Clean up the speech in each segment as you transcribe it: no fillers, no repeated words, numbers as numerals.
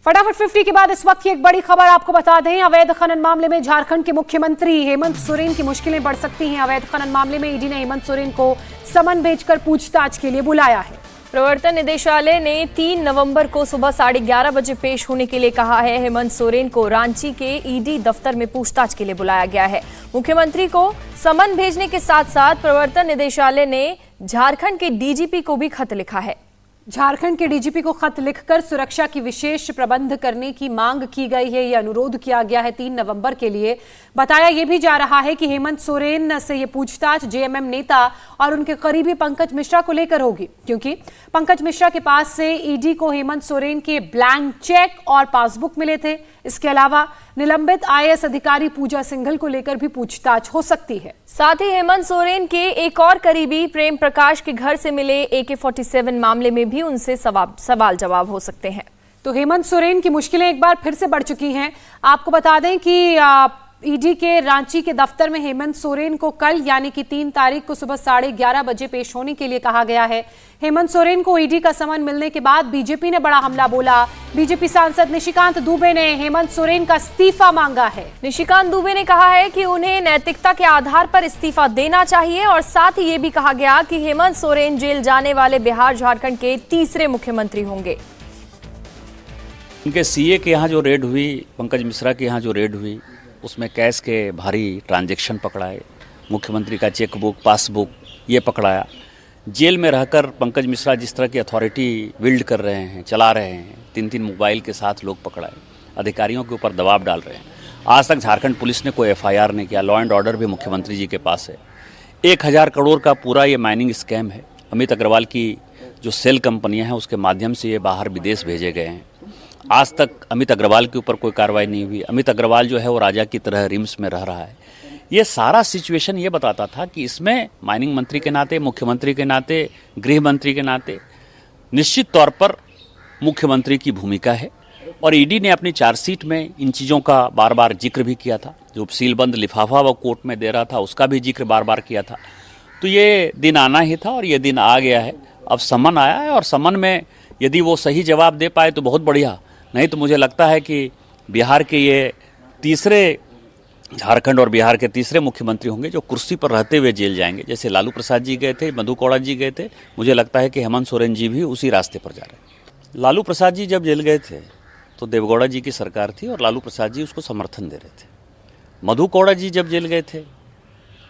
फटाफट 50 के बाद इस वक्त की एक बड़ी खबर आपको बता दें। अवैध खनन मामले में झारखंड के मुख्यमंत्री हेमंत सोरेन की मुश्किलें बढ़ सकती हैं। अवैध खनन मामले में ईडी ने हेमंत सोरेन को समन भेजकर पूछताछ के लिए बुलाया है। प्रवर्तन निदेशालय ने 3 नवंबर को सुबह 11:30 बजे पेश होने के लिए कहा है। हेमंत सोरेन को रांची के ईडी दफ्तर में पूछताछ के लिए बुलाया गया है। मुख्यमंत्री को समन भेजने के साथ साथ प्रवर्तन निदेशालय ने झारखंड के डीजीपी को भी खत लिखा है। झारखंड के डीजीपी को खत लिखकर सुरक्षा की विशेष प्रबंध करने की मांग की गई है। यह अनुरोध किया गया है 3 नवंबर के लिए। बताया यह भी जा रहा है कि हेमंत सोरेन से यह पूछताछ जेएमएम नेता और उनके करीबी पंकज मिश्रा को लेकर होगी, क्योंकि पंकज मिश्रा के पास से ईडी को हेमंत सोरेन के ब्लैंक चेक और पासबुक मिले थे। इसके अलावा निलंबित आईएएस अधिकारी पूजा सिंघल को लेकर भी पूछताछ हो सकती है। साथ ही हेमंत सोरेन के एक और करीबी प्रेम प्रकाश के घर से मिले AK-47 मामले में भी उनसे सवाल जवाब हो सकते हैं। तो हेमंत सोरेन की मुश्किलें एक बार फिर से बढ़ चुकी हैं। आपको बता दें कि ईडी के रांची के दफ्तर में हेमंत सोरेन को कल यानी कि 3 तारीख को सुबह 11:30 बजे पेश होने के लिए कहा गया है। हेमंत सोरेन को ईडी का समन मिलने के बाद बीजेपी ने बड़ा हमला बोला। बीजेपी सांसद निशिकांत दुबे ने हेमंत सोरेन का इस्तीफा मांगा है। निशिकांत दुबे ने कहा है कि उन्हें नैतिकता के आधार पर इस्तीफा देना चाहिए और साथ ही ये भी कहा गया कि हेमंत सोरेन जेल जाने वाले बिहार झारखंड के तीसरे मुख्यमंत्री होंगे। उनके सीए के यहाँ जो रेड हुई, पंकज मिश्रा के यहाँ जो रेड हुई, उसमें कैश के भारी ट्रांजैक्शन पकड़ाए, मुख्यमंत्री का चेकबुक, पासबुक ये पकड़ाया। जेल में रहकर पंकज मिश्रा जिस तरह की अथॉरिटी बिल्ड कर रहे हैं, चला रहे हैं, 3-3 मोबाइल के साथ लोग पकड़ाए, अधिकारियों के ऊपर दबाव डाल रहे हैं। आज तक झारखंड पुलिस ने कोई FIR नहीं किया। लॉ एंड ऑर्डर भी मुख्यमंत्री जी के पास है। 1000 करोड़ का पूरा ये माइनिंग स्कैम है। अमित अग्रवाल की जो सेल कंपनियाँ हैं उसके माध्यम से ये बाहर विदेश भेजे गए हैं। आज तक अमित अग्रवाल के ऊपर कोई कार्रवाई नहीं हुई। अमित अग्रवाल जो है वो राजा की तरह रिम्स में रह रहा है। ये सारा सिचुएशन ये बताता था कि इसमें माइनिंग मंत्री के नाते, मुख्यमंत्री के नाते, गृह मंत्री के नाते निश्चित तौर पर मुख्यमंत्री की भूमिका है। और ईडी ने अपनी चार्जशीट में इन चीज़ों का बार बार जिक्र भी किया था। जो सीलबंद लिफाफा वो कोर्ट में दे रहा था उसका भी जिक्र बार बार किया था। तो ये दिन आना ही था और ये दिन आ गया है। अब समन आया है और समन में यदि वो सही जवाब दे पाए तो बहुत बढ़िया, नहीं तो मुझे लगता है कि बिहार के ये तीसरे, झारखंड और बिहार के तीसरे मुख्यमंत्री होंगे जो कुर्सी पर रहते हुए जेल जाएंगे। जैसे लालू प्रसाद जी गए थे, मधु कौड़ा जी गए थे, मुझे लगता है कि हेमंत सोरेन जी भी उसी रास्ते पर जा रहे हैं। लालू प्रसाद जी जब जेल गए थे तो देवगौड़ा जी की सरकार थी और लालू प्रसाद जी उसको समर्थन दे रहे थे। मधु कौड़ा जी जब जेल गए थे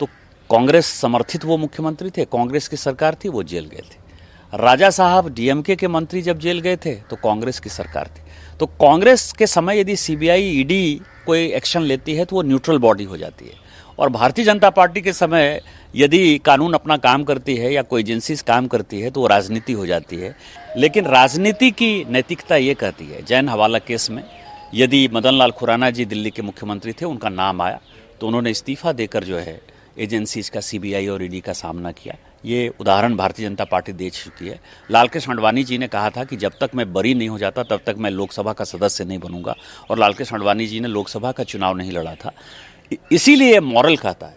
तो कांग्रेस समर्थित वो मुख्यमंत्री थे, कांग्रेस की सरकार थी, वो जेल गए थे। राजा साहब DMK के मंत्री जब जेल गए थे तो कांग्रेस की सरकार थी। तो कांग्रेस के समय यदि CBI ED कोई एक्शन लेती है तो वो न्यूट्रल बॉडी हो जाती है। और भारतीय जनता पार्टी के समय यदि कानून अपना काम करती है या कोई एजेंसीज काम करती है तो वो राजनीति हो जाती है। लेकिन राजनीति की नैतिकता ये कहती है, जैन हवाला केस में यदि मदन लाल खुराना जी दिल्ली के मुख्यमंत्री थे, उनका नाम आया तो उन्होंने इस्तीफा देकर जो है एजेंसीज का, CBI और ED का सामना किया। ये उदाहरण भारतीय जनता पार्टी दे चुकी है। लालकृष्ण आडवाणी जी ने कहा था कि जब तक मैं बरी नहीं हो जाता तब तक मैं लोकसभा का सदस्य नहीं बनूंगा, और लालकृष्ण आडवाणी जी ने लोकसभा का चुनाव नहीं लड़ा था। इसीलिए मॉरल कहता है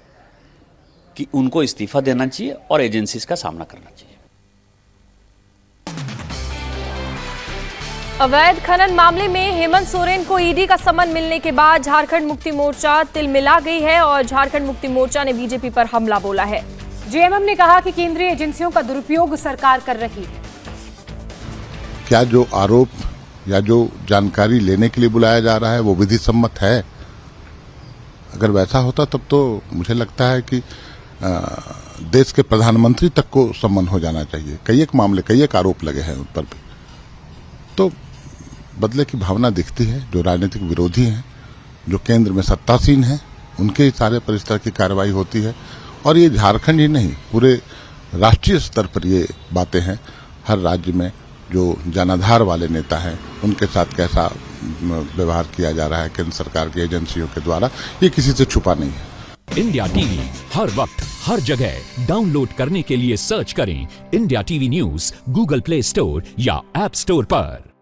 कि उनको इस्तीफा देना चाहिए और एजेंसीज का सामना करना चाहिए। अवैध खनन मामले में हेमंत सोरेन को ईडी का समन मिलने के बाद झारखंड मुक्ति मोर्चा तिलमिला गई है और झारखंड मुक्ति मोर्चा ने बीजेपी पर हमला बोला है। जेएमएम ने कहा कि केंद्रीय एजेंसियों का दुरुपयोग सरकार कर रही है। क्या जो आरोप या जो जानकारी लेने के लिए बुलाया जा रहा है वो विधि सम्मत है? अगर वैसा होता तब तो मुझे लगता है कि देश के प्रधानमंत्री तक को सम्मन हो जाना चाहिए। कई एक मामले, कई एक आरोप लगे हैं उन पर भी। तो बदले की भावना दिखती है। जो राजनीतिक विरोधी हैं, जो केंद्र में सत्तासीन हैं, उनके सारे पर इस तरह की कार्रवाई होती है। और ये झारखंड ही नहीं, पूरे राष्ट्रीय स्तर पर ये बातें हैं। हर राज्य में जो जनाधार वाले नेता हैं उनके साथ कैसा व्यवहार किया जा रहा है केंद्र सरकार की एजेंसियों के द्वारा, ये किसी से छुपा नहीं है। इंडिया टीवी हर वक्त हर जगह डाउनलोड करने के लिए सर्च करें India TV news Google play store या ऐप स्टोर पर।